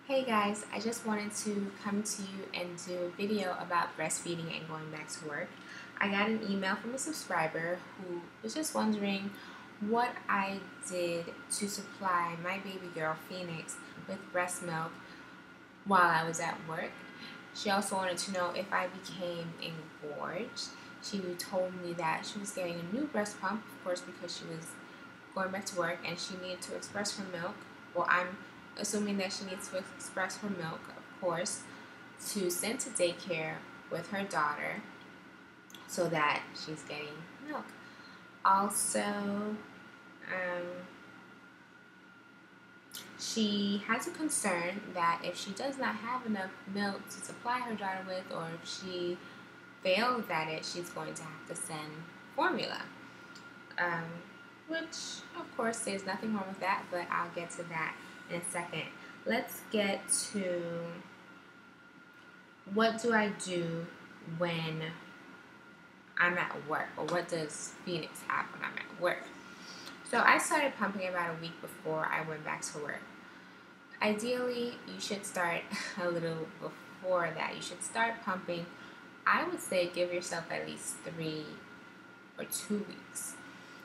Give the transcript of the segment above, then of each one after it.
Hey guys, I just wanted to come to you and do a video about breastfeeding and going back to work. I got an email from a subscriber who was just wondering what I did to supply my baby girl Phoenix with breast milk while I was at work. She also wanted to know if I became engorged. She told me that she was getting a new breast pump, of course, because she was going back to work and she needed to express her milk. Well, I'm assuming that she needs to express her milk, of course, to send to daycare with her daughter so that she's getting milk. Also, she has a concern that if she does not have enough milk to supply her daughter with, or if she fails at it, she's going to have to send formula. Um, which, of course, there's nothing wrong with that, but I'll get to that in a second. Let's get to what do I do when I'm at work, or what does Phoenix have when I'm at work? So I started pumping about a week before I went back to work. Ideally, you should start a little before that. You should start pumping, I would say give yourself at least 3 or 2 weeks.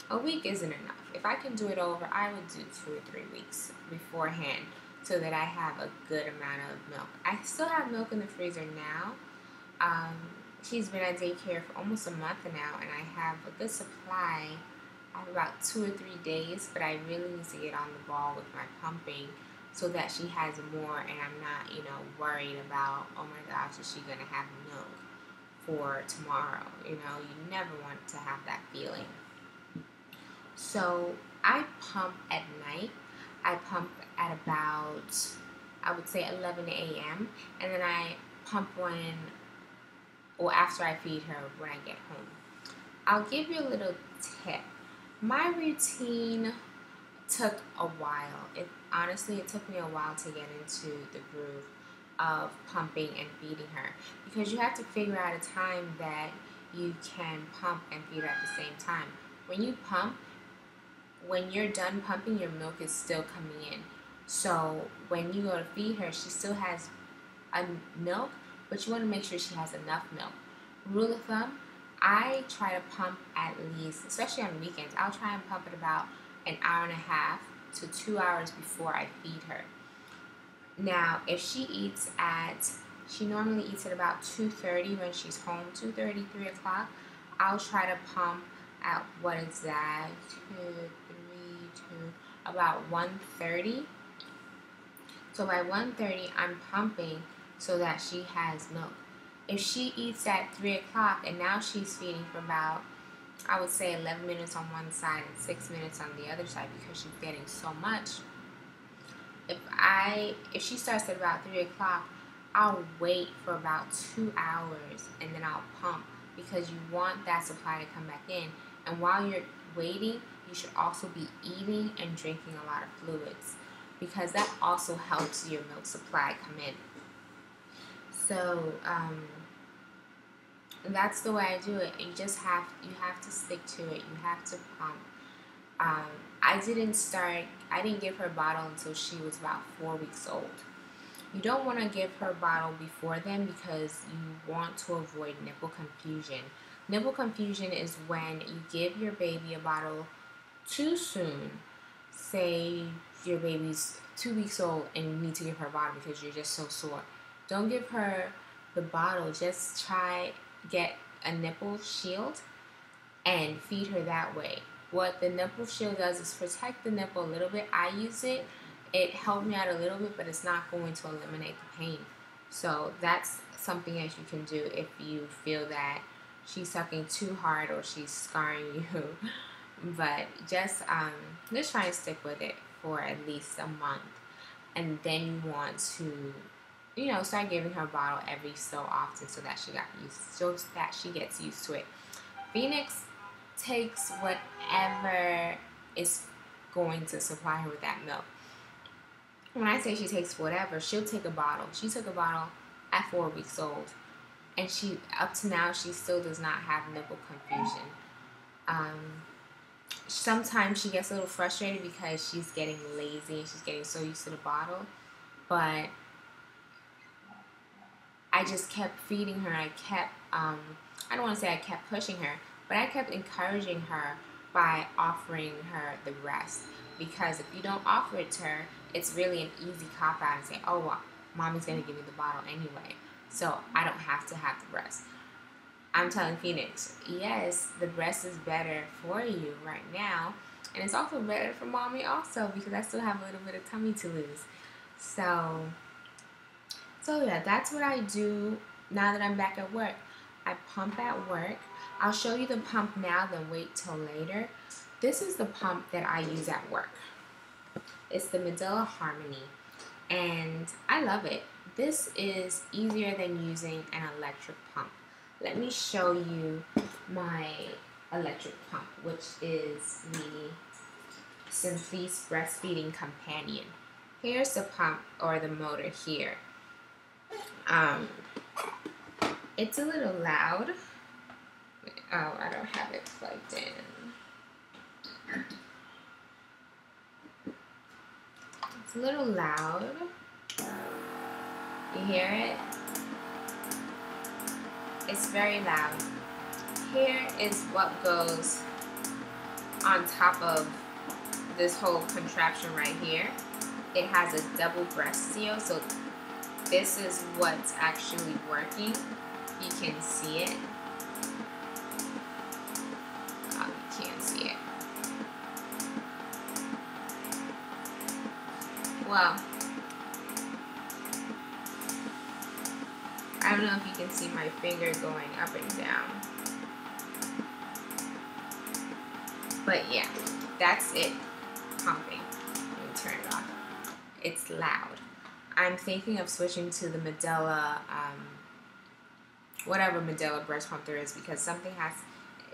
A week isn't enough. If I can do it over, I would do 2 or 3 weeks beforehand so that I have a good amount of milk. I still have milk in the freezer now. She's been at daycare for almost a month now, and I have a good supply. I have about 2 or 3 days, but I really need to get on the ball with my pumping so that she has more and I'm not, worried about, oh my gosh, is she going to have milk for tomorrow? You never want to have that feeling. So I pump at night. I pump at about, I would say 11 a.m. and then I pump after I feed her when I get home. I'll give you a little tip. My routine took a while. Honestly, it took me a while to get into the groove of pumping and feeding her, because you have to figure out a time that you can pump and feed her at the same time. When you pump, when you're done pumping, your milk is still coming in. So when you go to feed her, she still has milk, but you want to make sure she has enough milk. Rule of thumb, I try to pump at least, especially on weekends, I'll try and pump at about an hour and a half to 2 hours before I feed her. Now, if she normally eats at about 2:30 when she's home, 2:30, 3 o'clock, I'll try to pump at, what is that, 2, about 1:30. So by 1:30, I'm pumping so that she has milk. If she eats at 3 o'clock and now she's feeding for about, I would say 11 minutes on one side and 6 minutes on the other side because she's getting so much. If she starts at about 3 o'clock, I'll wait for about 2 hours and then I'll pump, because you want that supply to come back in. And while you're waiting, you should also be eating and drinking a lot of fluids, because that also helps your milk supply come in. So that's the way I do it. You have to stick to it. You have to pump. I didn't give her a bottle until she was about 4 weeks old. You don't want to give her a bottle before then, because you want to avoid nipple confusion. Nipple confusion is when you give your baby a bottle too soon. Say your baby's 2 weeks old and you need to give her a bottle because you're just so sore. Don't give her the bottle. Just get a nipple shield and feed her that way. What the nipple shield does is protect the nipple a little bit. I use it. It helped me out a little bit, but it's not going to eliminate the pain. So that's something that you can do if you feel that she's sucking too hard or she's scarring you. But just try and stick with it for at least a month. And then you want to, start giving her a bottle every so often so that she gets used to it. Phoenix takes whatever is going to supply her with that milk. When I say she takes whatever, she'll take a bottle. She took a bottle at 4 weeks old, and up to now she still does not have nipple confusion. Sometimes she gets a little frustrated because she's getting lazy and she's getting so used to the bottle, but I just kept feeding her. I kept, I don't want to say I kept pushing her, but I kept encouraging her by offering her the breast. Because if you don't offer it to her, it's really an easy cop out and say, oh, well, mommy's going to give me the bottle anyway, so I don't have to have the breast. I'm telling Phoenix, yes, the breast is better for you right now. And it's also better for mommy also, because I still have a little bit of tummy to lose. So yeah, that's what I do now that I'm back at work. I pump at work. I'll show you the pump now, then wait till later. This is the pump that I use at work. It's the Medela Harmony, and I love it. This is easier than using an electric pump. Let me show you my electric pump, which is the Simplice Breastfeeding Companion. Here's the pump, or the motor here. It's a little loud. Oh, I don't have it plugged in. It's a little loud. You hear it? It's very loud. Here is what goes on top of this whole contraption right here. It has a double breast seal, so this is what's actually working. You can see it. Oh, you can't see it. Well, I don't know if you can see my finger going up and down. But yeah, that's it pumping. Let me turn it off. It's loud. I'm thinking of switching to the Medela, whatever Medela breast pump there is, because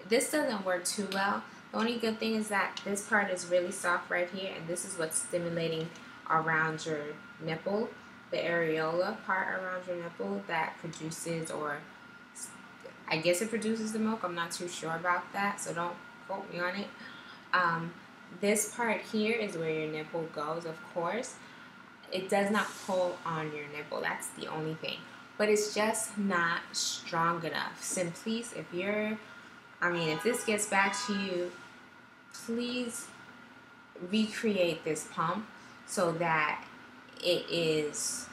this doesn't work too well. The only good thing is that this part is really soft right here, and this is what's stimulating around your nipple, the areola part around your nipple that produces, or I guess it produces the milk. I'm not too sure about that, so don't quote me on it. This part here is where your nipple goes, of course. It does not pull on your nipple. That's the only thing. But it's just not strong enough. Simplice, if this gets back to you, please recreate this pump so that it is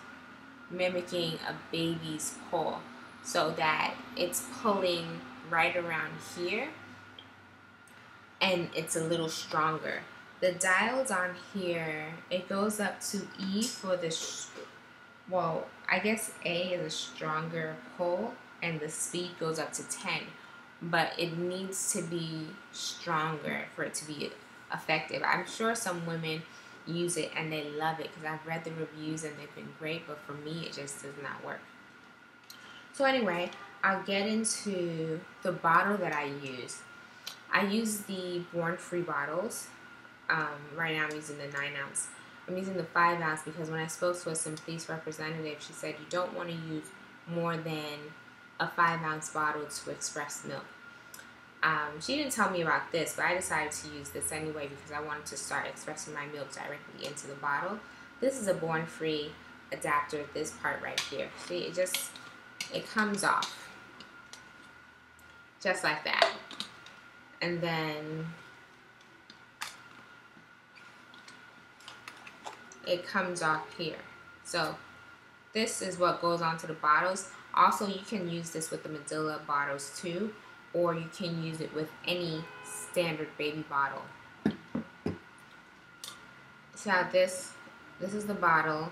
mimicking a baby's pull, so that it's pulling right around here and it's a little stronger. The dials on here, it goes up to E for the, I guess A is a stronger pull, and the speed goes up to 10. But it needs to be stronger for it to be effective. I'm sure some women use it and they love it, because I've read the reviews and they've been great, but for me it just does not work. So anyway, I'll get into the bottle that I use. I use the Born Free bottles. Right now I'm using the 9 ounce. I'm using the 5 ounce because when I spoke to a Simplice representative, she said you don't want to use more than a 5 ounce bottle to express milk. She didn't tell me about this, but I decided to use this anyway because I wanted to start expressing my milk directly into the bottle. This is a Born Free adapter, this part right here. See, it comes off just like that. And then it comes off here. So this is what goes onto the bottles. Also, you can use this with the Medela bottles too, or you can use it with any standard baby bottle. So this is the bottle.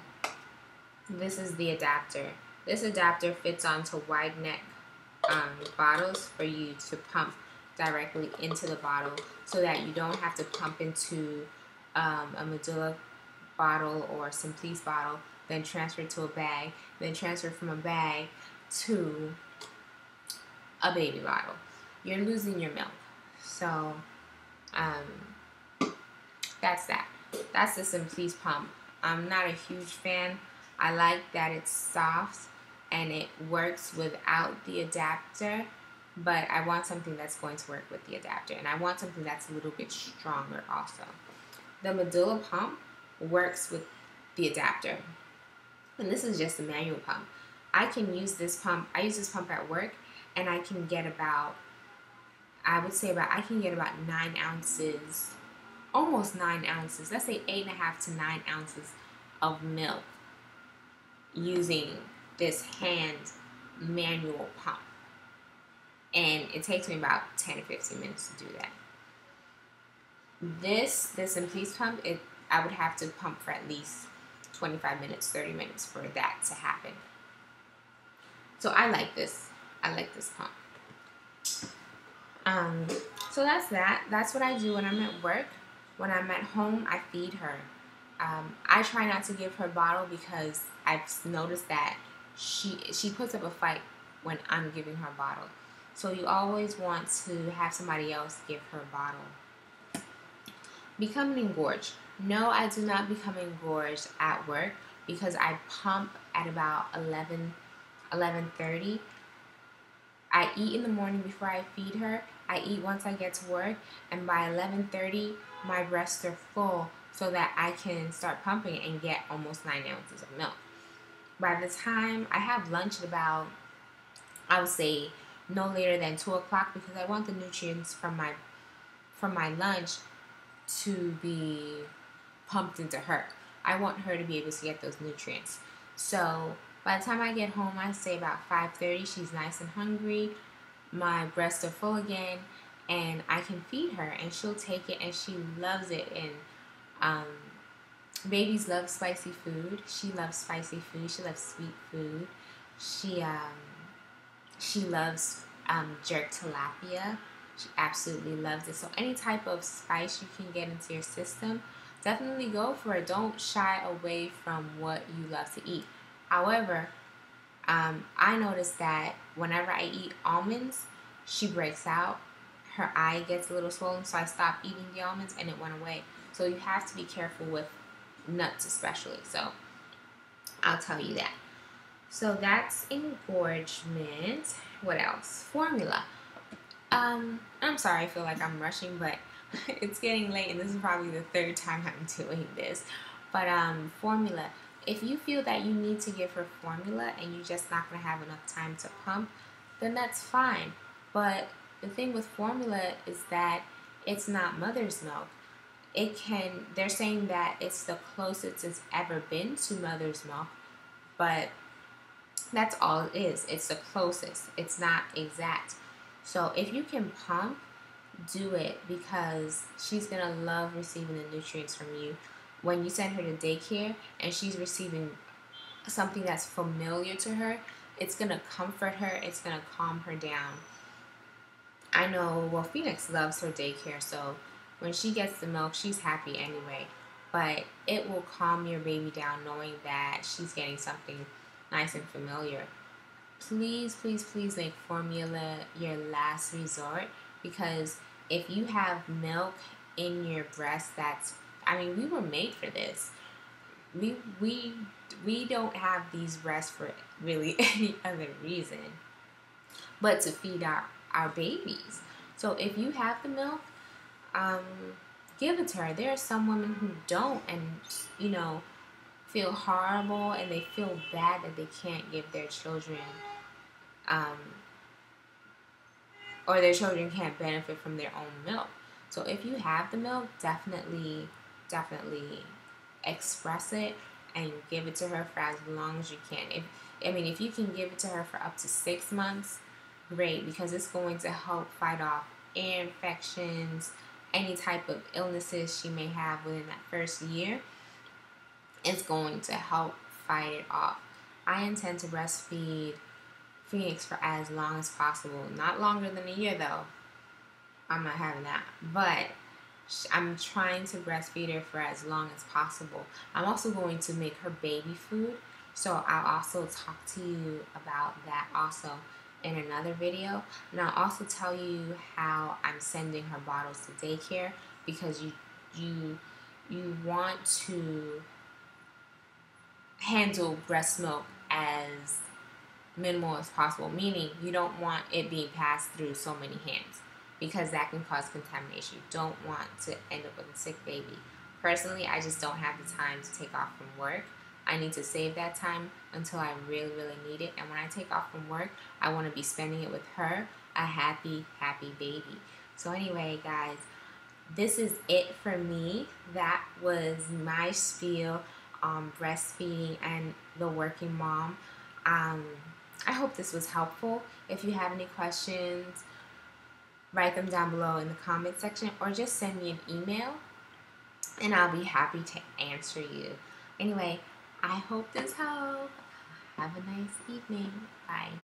This is the adapter. This adapter fits onto wide neck bottles for you to pump directly into the bottle, so that you don't have to pump into a Medela bottle or Simplice bottle, then transfer to a bag, then transfer from a bag to a baby bottle. You're losing your milk. So that's that. That's the Simplice pump. I'm not a huge fan. I like that it's soft and it works without the adapter, but I want something that's going to work with the adapter, and I want something that's a little bit stronger also. The Medela pump works with the adapter, and this is just a manual pump. I can use this pump. I use this pump at work, and I can get about, I would say about, I can get about 9 ounces, almost 9 ounces. Let's say 8.5 to 9 ounces of milk using this hand manual pump. And it takes me about 10 to 15 minutes to do that. This Simply's pump, I would have to pump for at least 25 minutes, 30 minutes for that to happen. So I like this. I like this pump. So that's that. That's what I do when I'm at work. When I'm at home, I feed her. I try not to give her bottle because I've noticed that she puts up a fight when I'm giving her bottle. So you always want to have somebody else give her a bottle. Becoming engorged. No, I do not become engorged at work because I pump at about 11:30. I eat in the morning before I feed her. I eat once I get to work, and by 11:30, my breasts are full so that I can start pumping and get almost 9 ounces of milk. By the time I have lunch at about, I would say, no later than 2 o'clock because I want the nutrients from my lunch to be pumped into her. I want her to be able to get those nutrients. So by the time I get home, I say about 5:30, she's nice and hungry. My breasts are full again, and I can feed her, and she'll take it, and she loves it. And babies love spicy food. She loves spicy food. She loves sweet food. She loves jerk tilapia. She absolutely loves it. So any type of spice you can get into your system, definitely go for it. Don't shy away from what you love to eat. However, I noticed that whenever I eat almonds, she breaks out. Her eye gets a little swollen, so I stopped eating the almonds and it went away. So you have to be careful with nuts especially. So I'll tell you that. So that's engorgement. What else? Formula. I'm sorry, I feel like I'm rushing, but it's getting late and this is probably the third time I'm doing this. But formula. If you feel that you need to give her formula and you're just not going to have enough time to pump, then that's fine. But the thing with formula is that it's not mother's milk. They're saying that it's the closest it's ever been to mother's milk, but that's all it is. It's the closest. It's not exact. So if you can pump, do it because she's going to love receiving the nutrients from you. When you send her to daycare and she's receiving something that's familiar to her, it's going to comfort her. It's going to calm her down. I know, well, Phoenix loves her daycare, so when she gets the milk, she's happy anyway. But it will calm your baby down knowing that she's getting something nice and familiar. Please, please, please make formula your last resort because if you have milk in your breast we were made for this. We don't have these breasts for really any other reason but to feed our babies. So if you have the milk, give it to her. There are some women who don't and, feel horrible and they feel bad that they can't give their children, or their children can't benefit from their own milk. So if you have the milk, definitely express it and give it to her for as long as you can. If you can give it to her for up to 6 months, great, because it's going to help fight off ear infections, any type of illnesses she may have within that first year. It's going to help fight it off. I intend to breastfeed Phoenix for as long as possible. Not longer than a year though. I'm not having that. But I'm trying to breastfeed her for as long as possible. I'm also going to make her baby food. So I'll also talk to you about that also in another video. And I'll also tell you how I'm sending her bottles to daycare because you want to handle breast milk as minimal as possible, meaning you don't want it being passed through so many hands because that can cause contamination. You don't want to end up with a sick baby. Personally, I just don't have the time to take off from work I need to save that time until I really, really need it. And when I take off from work, I want to be spending it with her, a happy, happy baby. So anyway, guys, this is it for me. That was my spiel on breastfeeding and the working mom. I hope this was helpful. If you have any questions, write them down below in the comment section or just send me an email and I'll be happy to answer you. Anyway, I hope this helped. Have a nice evening. Bye.